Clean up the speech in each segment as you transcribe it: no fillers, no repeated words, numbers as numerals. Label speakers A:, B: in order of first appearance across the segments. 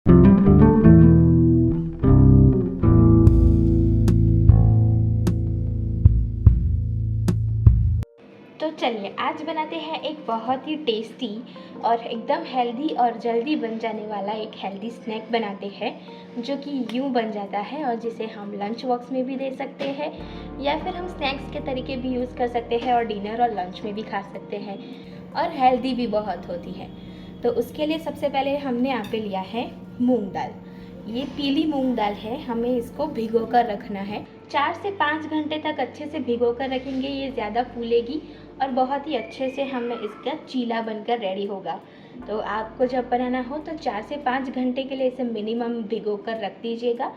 A: तो चलिए आज बनाते हैं एक बहुत ही टेस्टी और एकदम हेल्दी और जल्दी बन जाने वाला एक हेल्दी स्नैक बनाते हैं जो कि यूँ बन जाता है और जिसे हम लंच बॉक्स में भी दे सकते हैं या फिर हम स्नैक्स के तरीके भी यूज़ कर सकते हैं और डिनर और लंच में भी खा सकते हैं और हेल्दी भी बहुत होती है। तो उसके लिए सबसे पहले हमने यहाँ पे लिया है मूंग दाल। ये पीली मूंग दाल है, हमें इसको भिगो कर रखना है। 4 से 5 घंटे तक अच्छे से भिगो कर रखेंगे, ये ज़्यादा फूलेगी और बहुत ही अच्छे से हमें इसका चीला बनकर रेडी होगा। तो आपको जब बनाना हो तो 4 से 5 घंटे के लिए इसे मिनिमम भिगो कर रख दीजिएगा।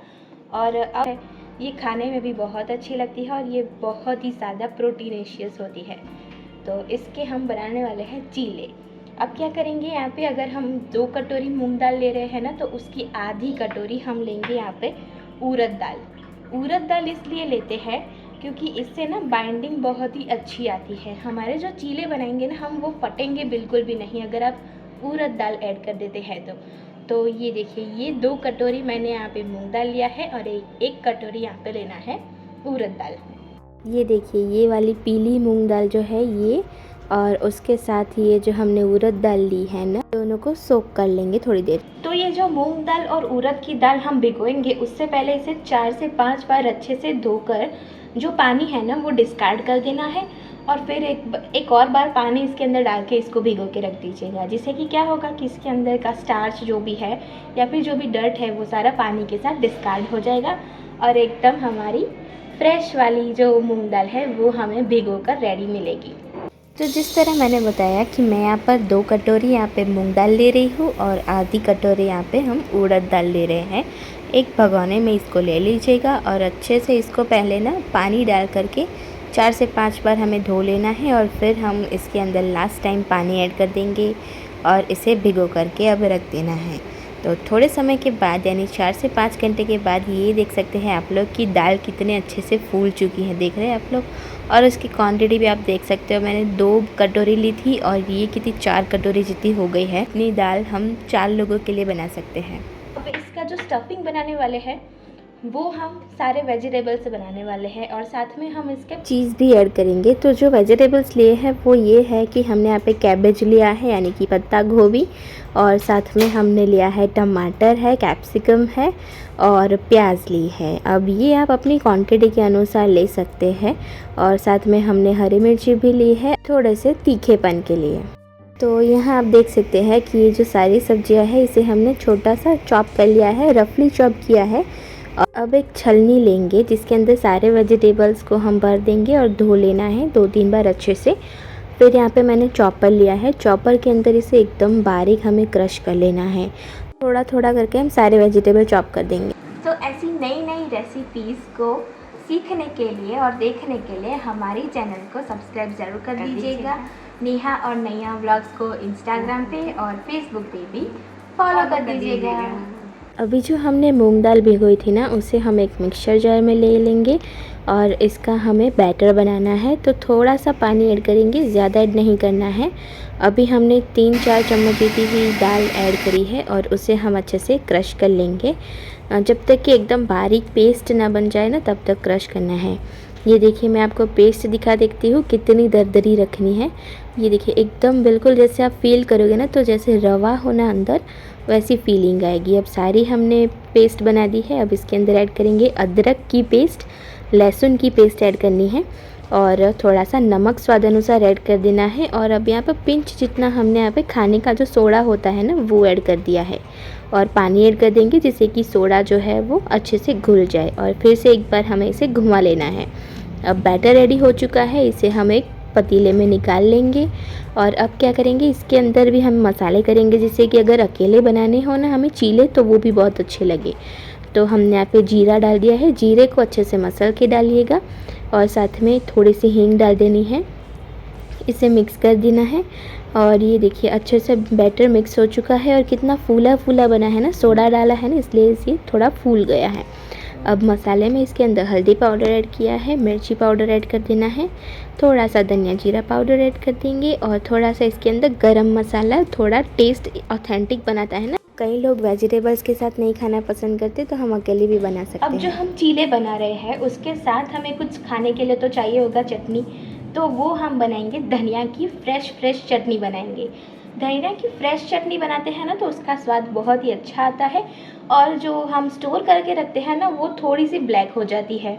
A: और अब ये खाने में भी बहुत अच्छी लगती है और ये बहुत ही ज़्यादा प्रोटीनेशियस होती है। तो इसके हम बनाने वाले हैं चीले। अब क्या करेंगे, यहाँ पे अगर हम 2 कटोरी मूंग दाल ले रहे हैं ना, तो उसकी आधी कटोरी हम लेंगे यहाँ पे उड़द दाल। उड़द दाल इसलिए लेते हैं क्योंकि इससे ना बाइंडिंग बहुत ही अच्छी आती है। हमारे जो चीले बनाएंगे ना, हम वो फटेंगे बिल्कुल भी नहीं अगर आप उड़द दाल ऐड कर देते हैं तो ये देखिए, ये 2 कटोरी मैंने यहाँ पे मूंग दाल लिया है और एक कटोरी यहाँ पे लेना है उड़द दाल।
B: ये देखिए, ये वाली पीली मूंग दाल जो है ये, और उसके साथ ये जो हमने उड़द दाल ली है ना, दोनों को सोक कर लेंगे थोड़ी देर।
A: तो ये जो मूंग दाल और उड़द की दाल हम भिगोएंगे, उससे पहले इसे 4 से 5 बार अच्छे से धोकर जो पानी है ना वो डिस्कार्ड कर देना है और फिर एक और बार पानी इसके अंदर डाल के इसको भिगो के रख दीजिएगा, जिससे कि क्या होगा कि इसके अंदर का स्टार्च जो भी है या फिर जो भी डर्ट है वो सारा पानी के साथ डिस्कार्ड हो जाएगा और एकदम हमारी फ्रेश वाली जो मूंग दाल है वो हमें भिगो कर रेडी मिलेगी।
B: तो जिस तरह मैंने बताया कि मैं यहाँ पर 2 कटोरी यहाँ पे मूंग दाल ले रही हूँ और आधी कटोरी यहाँ पे हम उड़द दाल ले रहे हैं। एक भगोने में इसको ले लीजिएगा और अच्छे से इसको पहले ना पानी डाल करके 4 से 5 बार हमें धो लेना है और फिर हम इसके अंदर लास्ट टाइम पानी ऐड कर देंगे और इसे भिगो करके अब रख देना है। तो थोड़े समय के बाद यानी 4 से 5 घंटे के बाद ये देख सकते हैं आप लोग कि दाल कितने अच्छे से फूल चुकी है, देख रहे हैं आप लोग। और उसकी क्वांटिटी भी आप देख सकते हो, मैंने 2 कटोरी ली थी और ये कितनी 4 कटोरी जितनी हो गई है। इतनी दाल हम 4 लोगों के लिए बना सकते हैं।
A: अब इसका जो स्टफिंग बनाने वाले हैं वो हम सारे वेजिटेबल से बनाने वाले हैं और साथ में हम इसके
B: चीज़ भी ऐड करेंगे। तो जो वेजिटेबल्स लिए हैं वो ये है कि हमने यहाँ पे कैबेज लिया है यानी कि पत्ता गोभी, और साथ में हमने लिया है टमाटर है, कैप्सिकम है और प्याज ली है। अब ये आप अपनी क्वांटिटी के अनुसार ले सकते हैं। और साथ में हमने हरी मिर्ची भी ली है थोड़े से तीखेपन के लिए। तो यहाँ आप देख सकते हैं कि ये जो सारी सब्जियां है इसे हमने छोटा सा चॉप कर लिया है, रफली चॉप किया है। और अब एक छलनी लेंगे जिसके अंदर सारे वेजिटेबल्स को हम भर देंगे और धो लेना है 2-3 बार अच्छे से। फिर यहाँ पे मैंने चॉपर लिया है, चॉपर के अंदर इसे एकदम बारीक हमें क्रश कर लेना है। थोड़ा थोड़ा करके हम सारे वेजिटेबल चॉप कर देंगे।
A: तो ऐसी नई नई रेसिपीज़ को सीखने के लिए और देखने के लिए हमारी चैनल को सब्सक्राइब ज़रूर कर दीजिएगा। नेहा और नैया व्लॉग्स को इंस्टाग्राम पे और फेसबुक पे भी फॉलो कर दीजिएगा।
B: अभी जो हमने मूंग दाल भिगोई थी ना, उसे हम एक मिक्सचर जार में ले लेंगे और इसका हमें बैटर बनाना है। तो थोड़ा सा पानी ऐड करेंगे, ज़्यादा ऐड नहीं करना है। अभी हमने 3-4 चम्मच जितनी ही दाल ऐड करी है और उसे हम अच्छे से क्रश कर लेंगे। जब तक कि एकदम बारीक पेस्ट ना बन जाए ना, तब तक क्रश करना है। ये देखिए, मैं आपको पेस्ट दिखा देती हूँ कितनी दरदरी रखनी है। ये देखिए, एकदम बिल्कुल जैसे आप फील करोगे ना, तो जैसे रवा हो ना अंदर, वैसी फीलिंग आएगी। अब सारी हमने पेस्ट बना दी है। अब इसके अंदर ऐड करेंगे अदरक की पेस्ट, लहसुन की पेस्ट ऐड करनी है और थोड़ा सा नमक स्वाद अनुसार ऐड कर देना है। और अब यहाँ पर पिंच जितना हमने यहाँ पे खाने का जो सोडा होता है ना, वो ऐड कर दिया है और पानी ऐड कर देंगे जिससे कि सोडा जो है वो अच्छे से घुल जाए। और फिर से एक बार हमें इसे घुमा लेना है। अब बैटर रेडी हो चुका है, इसे हम एक पतीले में निकाल लेंगे। और अब क्या करेंगे, इसके अंदर भी हम मसाले करेंगे जिससे कि अगर अकेले बनाने हो ना हमें चीले, तो वो भी बहुत अच्छे लगे। तो हमने यहाँ पे जीरा डाल दिया है, जीरे को अच्छे से मसल के डालिएगा और साथ में थोड़ी सी हींग डाल देनी है। इसे मिक्स कर देना है और ये देखिए अच्छे से बैटर मिक्स हो चुका है और कितना फूला फूला बना है ना, सोडा डाला है ना, इसलिए इसे थोड़ा फूल गया है। अब मसाले में इसके अंदर हल्दी पाउडर ऐड किया है, मिर्ची पाउडर ऐड कर देना है, थोड़ा सा धनिया जीरा पाउडर ऐड कर देंगे और थोड़ा सा इसके अंदर गरम मसाला, थोड़ा टेस्ट ऑथेंटिक बनाता है ना, कई लोग वेजिटेबल्स के साथ नहीं खाना पसंद करते, तो हम अकेले भी बना सकते हैं।
A: अब जो हम चीले बना रहे हैं उसके साथ हमें कुछ खाने के लिए तो चाहिए होगा चटनी, तो वो हम बनाएंगे धनिया की फ्रेश चटनी बनाएंगे। धनिया की फ्रेश चटनी बनाते हैं ना तो उसका स्वाद बहुत ही अच्छा आता है, और जो हम स्टोर करके रखते हैं ना वो थोड़ी सी ब्लैक हो जाती है।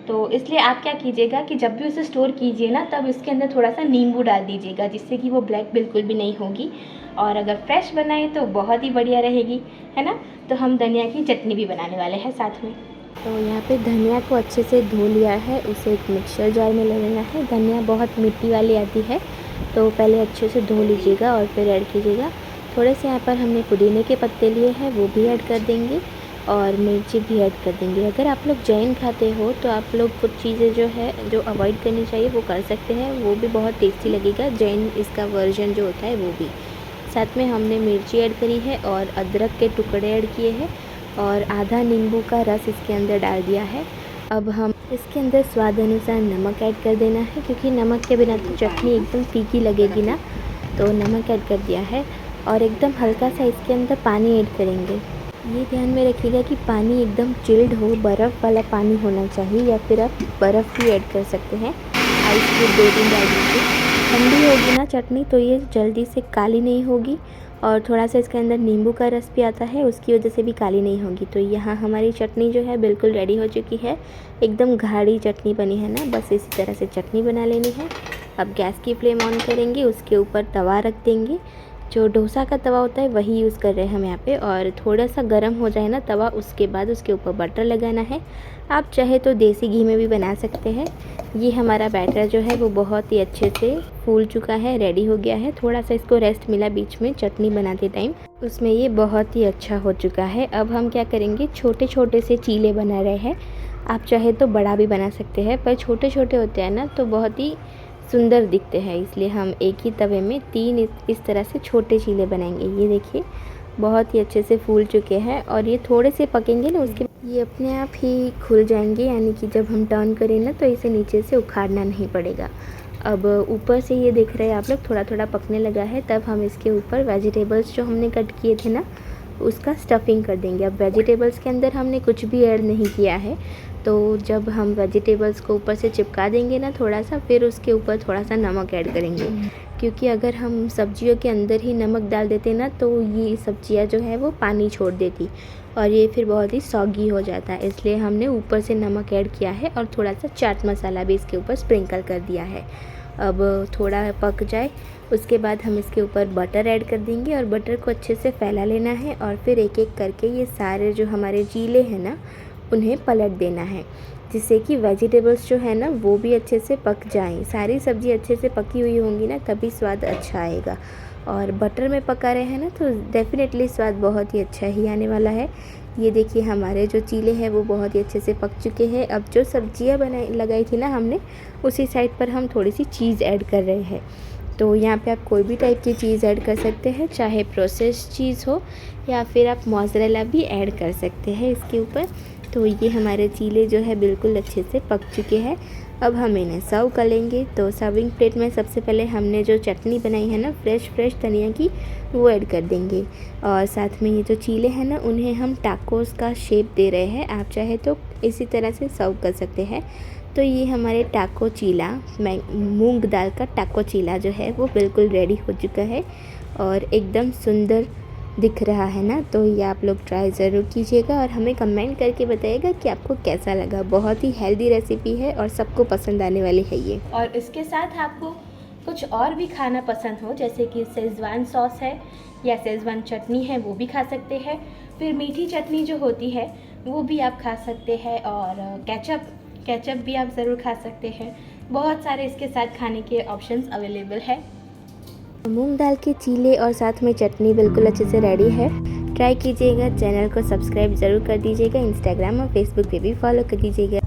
A: तो इसलिए आप क्या कीजिएगा कि जब भी उसे स्टोर कीजिए ना तब इसके अंदर थोड़ा सा नींबू डाल दीजिएगा, जिससे कि वो ब्लैक बिल्कुल भी नहीं होगी, और अगर फ्रेश बनाए तो बहुत ही बढ़िया रहेगी, है ना। तो हम धनिया की चटनी भी बनाने वाले हैं साथ में।
B: तो यहाँ पे धनिया को अच्छे से धो लिया है, उसे एक मिक्सर जार में ले लेना है। धनिया बहुत मिट्टी वाली आती है, तो पहले अच्छे से धो लीजिएगा और फिर ऐड कीजिएगा। थोड़े से यहाँ पर हमने पुदीने के पत्ते लिए हैं, वो भी ऐड कर देंगे, और मिर्ची भी ऐड कर देंगे। अगर आप लोग जैन खाते हो तो आप लोग कुछ चीज़ें जो है जो अवॉइड करनी चाहिए वो कर सकते हैं, वो भी बहुत टेस्टी लगेगा। जैन इसका वर्जन जो होता है वो भी। साथ में हमने मिर्ची ऐड करी है और अदरक के टुकड़े ऐड किए हैं, और आधा नींबू का रस इसके अंदर डाल दिया है। अब हम इसके अंदर स्वाद अनुसार नमक ऐड कर देना है, क्योंकि नमक के बिना तो चटनी एकदम फीकी लगेगी ना, तो नमक ऐड कर दिया है। और एकदम हल्का सा इसके अंदर पानी ऐड करेंगे। ये ध्यान में रखिएगा कि पानी एकदम चिल्ड हो, बर्फ़ वाला पानी होना चाहिए, या फिर आप बर्फ़ भी ऐड कर सकते हैं। आइस क्यूब 2-3 डाल दीजिए। ठंडी होगी ना चटनी तो ये जल्दी से काली नहीं होगी, और थोड़ा सा इसके अंदर नींबू का रस भी आता है, उसकी वजह से भी काली नहीं होगी। तो यहाँ हमारी चटनी जो है बिल्कुल रेडी हो चुकी है। एकदम गाढ़ी चटनी बनी है ना, बस इसी तरह से चटनी बना लेनी है। अब गैस की फ्लेम ऑन करेंगे, उसके ऊपर तवा रख देंगे। जो डोसा का तवा होता है वही यूज़ कर रहे हैं हम यहाँ पे, और थोड़ा सा गर्म हो जाए ना तवा, उसके बाद उसके ऊपर बटर लगाना है। आप चाहे तो देसी घी में भी बना सकते हैं। ये हमारा बैटर जो है वो बहुत ही अच्छे से फूल चुका है, रेडी हो गया है। थोड़ा सा इसको रेस्ट मिला बीच में चटनी बनाते टाइम, उसमें ये बहुत ही अच्छा हो चुका है। अब हम क्या करेंगे, छोटे छोटे से चीले बना रहे हैं। आप चाहे तो बड़ा भी बना सकते हैं, पर छोटे छोटे होते हैं ना तो बहुत ही सुंदर दिखते हैं, इसलिए हम एक ही तवे में 3 इस तरह से छोटे चीले बनाएंगे। ये देखिए बहुत ही अच्छे से फूल चुके हैं, और ये थोड़े से पकेंगे ना उसके ये अपने आप ही खुल जाएंगे, यानी कि जब हम टर्न करें ना तो इसे नीचे से उखाड़ना नहीं पड़ेगा। अब ऊपर से ये देख रहे हैं आप लोग थोड़ा थोड़ा पकने लगा है, तब हम इसके ऊपर वेजिटेबल्स जो हमने कट किए थे ना उसका स्टफिंग कर देंगे। अब वेजिटेबल्स के अंदर हमने कुछ भी ऐड नहीं किया है, तो जब हम वेजिटेबल्स को ऊपर से चिपका देंगे ना थोड़ा सा, फिर उसके ऊपर थोड़ा सा नमक ऐड करेंगे, क्योंकि अगर हम सब्जियों के अंदर ही नमक डाल देते ना तो ये सब्जियां जो है वो पानी छोड़ देती, और ये फिर बहुत ही सॉगी हो जाता है। इसलिए हमने ऊपर से नमक ऐड किया है, और थोड़ा सा चाट मसाला भी इसके ऊपर स्प्रिंकल कर दिया है। अब थोड़ा पक जाए उसके बाद हम इसके ऊपर बटर ऐड कर देंगे, और बटर को अच्छे से फैला लेना है, और फिर एक एक करके ये सारे जो हमारे चीले हैं ना उन्हें पलट देना है, जिससे कि वेजिटेबल्स जो है ना वो भी अच्छे से पक जाएं। सारी सब्ज़ी अच्छे से पकी हुई होंगी ना तभी स्वाद अच्छा आएगा, और बटर में पका रहे हैं ना तो डेफ़िनेटली स्वाद बहुत ही अच्छा ही आने वाला है। ये देखिए हमारे जो चीले हैं वो बहुत ही अच्छे से पक चुके हैं। अब जो सब्जियां लगाई थी ना हमने, उसी साइड पर हम थोड़ी सी चीज़ ऐड कर रहे हैं। तो यहाँ पे आप कोई भी टाइप की चीज़ ऐड कर सकते हैं, चाहे प्रोसेस्ड चीज़ हो या फिर आप मोज़रेला भी ऐड कर सकते हैं इसके ऊपर। तो ये हमारे चीले जो है बिल्कुल अच्छे से पक चुके हैं। अब हम इन्हें सर्व कर लेंगे। तो सर्विंग प्लेट में सबसे पहले हमने जो चटनी बनाई है ना फ्रेश धनिया की, वो ऐड कर देंगे, और साथ में ये जो चीले हैं ना उन्हें हम टाकोस का शेप दे रहे हैं। आप चाहे तो इसी तरह से सर्व कर सकते हैं। तो ये हमारे टाको चीला, मूंग दाल का टाको चीला जो है वो बिल्कुल रेडी हो चुका है, और एकदम सुंदर दिख रहा है ना। तो ये आप लोग ट्राई ज़रूर कीजिएगा, और हमें कमेंट करके बताइएगा कि आपको कैसा लगा। बहुत ही हेल्दी रेसिपी है और सबको पसंद आने वाली है ये।
A: और इसके साथ आपको कुछ और भी खाना पसंद हो, जैसे कि शेज़वान सॉस है या शेज़वान चटनी है, वो भी खा सकते हैं। फिर मीठी चटनी जो होती है वो भी आप खा सकते हैं, और केचप भी आप ज़रूर खा सकते हैं। बहुत सारे इसके साथ खाने के ऑप्शंस अवेलेबल है।
B: मूंग दाल के चीले और साथ में चटनी बिल्कुल अच्छे से रेडी है। ट्राई कीजिएगा। चैनल को सब्सक्राइब ज़रूर कर दीजिएगा। इंस्टाग्राम और फेसबुक पे भी फॉलो कर दीजिएगा।